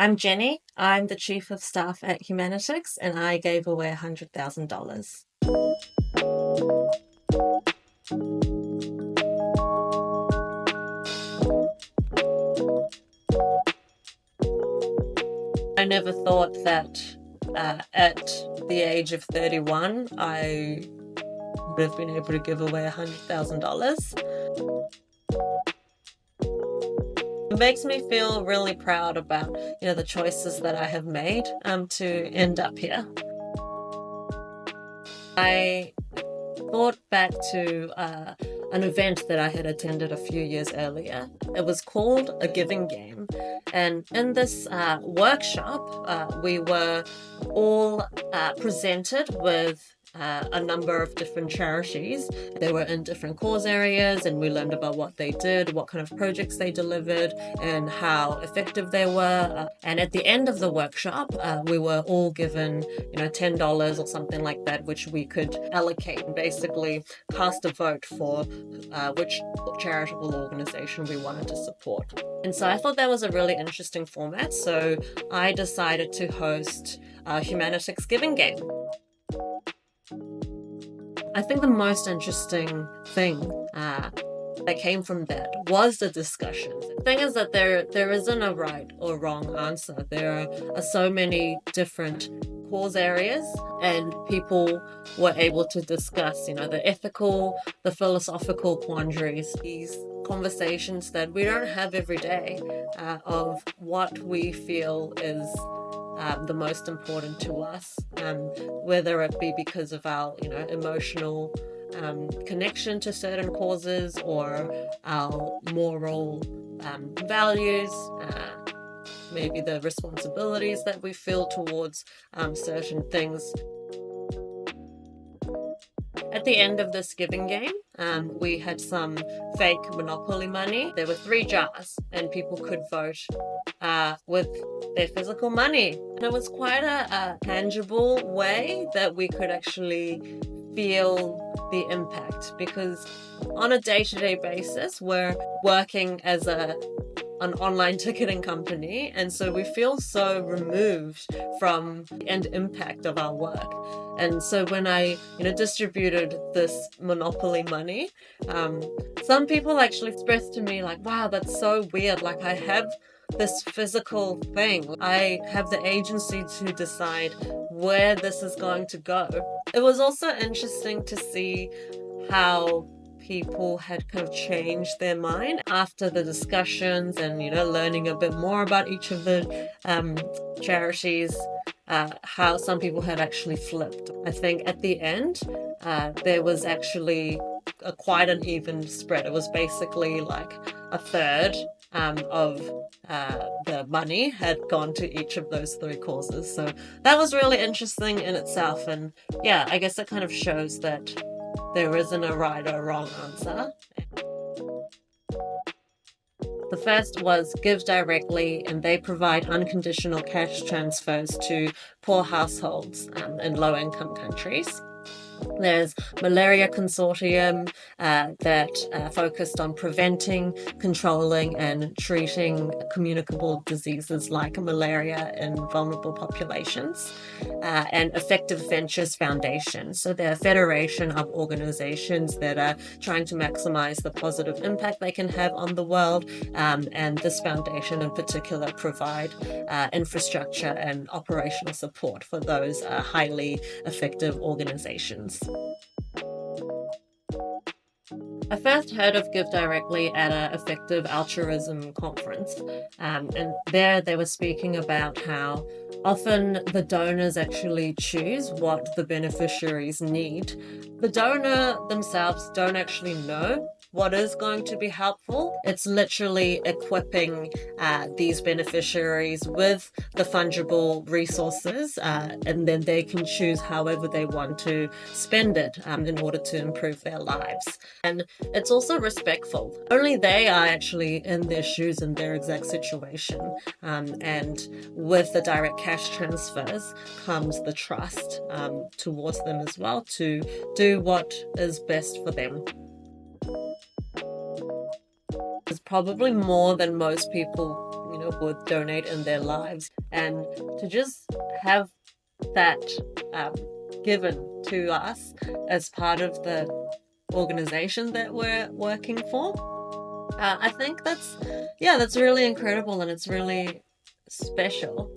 I'm Jenny. I'm the Chief of Staff at Humanitix, and I gave away $100,000. I never thought that at the age of 31, I would have been able to give away $100,000. It makes me feel really proud about, the choices that I have made to end up here. I thought back to an event that I had attended a few years earlier. It was called a giving game. And in this workshop, we were all presented with a number of different charities. They were in different cause areas, and we learned about what they did, what kind of projects they delivered, and how effective they were. And at the end of the workshop, we were all given, $10 or something like that, which we could allocate and basically cast a vote for which charitable organization we wanted to support. And so I thought that was a really interesting format. So I decided to host a Humanitix Giving Game. I think the most interesting thing that came from that was the discussions. The thing is that there isn't a right or wrong answer. There are so many different cause areas, and people were able to discuss, the ethical, the philosophical quandaries, these conversations that we don't have every day of what we feel is the most important to us, whether it be because of our, emotional connection to certain causes or our moral values, maybe the responsibilities that we feel towards certain things. At the end of this giving game, we had some fake Monopoly money. There were 3 jars, and people could vote with their physical money. And it was quite a tangible way that we could actually feel the impact, because on a day-to-day basis, we're working as an online ticketing company, and so we feel so removed from the end impact of our work. And so when I distributed this Monopoly money, some people actually expressed to me like, wow, that's so weird, like I have this physical thing, I have the agency to decide where this is going to go. It was also interesting to see how people had kind of changed their mind after the discussions and learning a bit more about each of the charities, how some people had actually flipped. I think at the end there was actually quite an even spread. It was basically like a third of the money had gone to each of those 3 causes. So that was really interesting in itself, and yeah, I guess it kind of shows that there isn't a right or wrong answer. The first was Give Directly, and they provide unconditional cash transfers to poor households in low-income countries. There's Malaria Consortium that focused on preventing, controlling, and treating communicable diseases like malaria in vulnerable populations. And Effective Ventures Foundation. So they're a federation of organizations that are trying to maximize the positive impact they can have on the world. And this foundation in particular provide infrastructure and operational support for those highly effective organizations. I first heard of Give Directly at an effective altruism conference, and there they were speaking about how often the donors actually choose what the beneficiaries need. The donor themselves don't actually know what is going to be helpful. It's literally equipping these beneficiaries with the fungible resources, and then they can choose however they want to spend it in order to improve their lives. And it's also respectful. Only they are actually in their shoes in their exact situation. And with the direct cash transfers comes the trust towards them as well to do what is best for them. It's probably more than most people would donate in their lives, and to just have that given to us as part of the organization that we're working for. I think that's really incredible, and it's really special.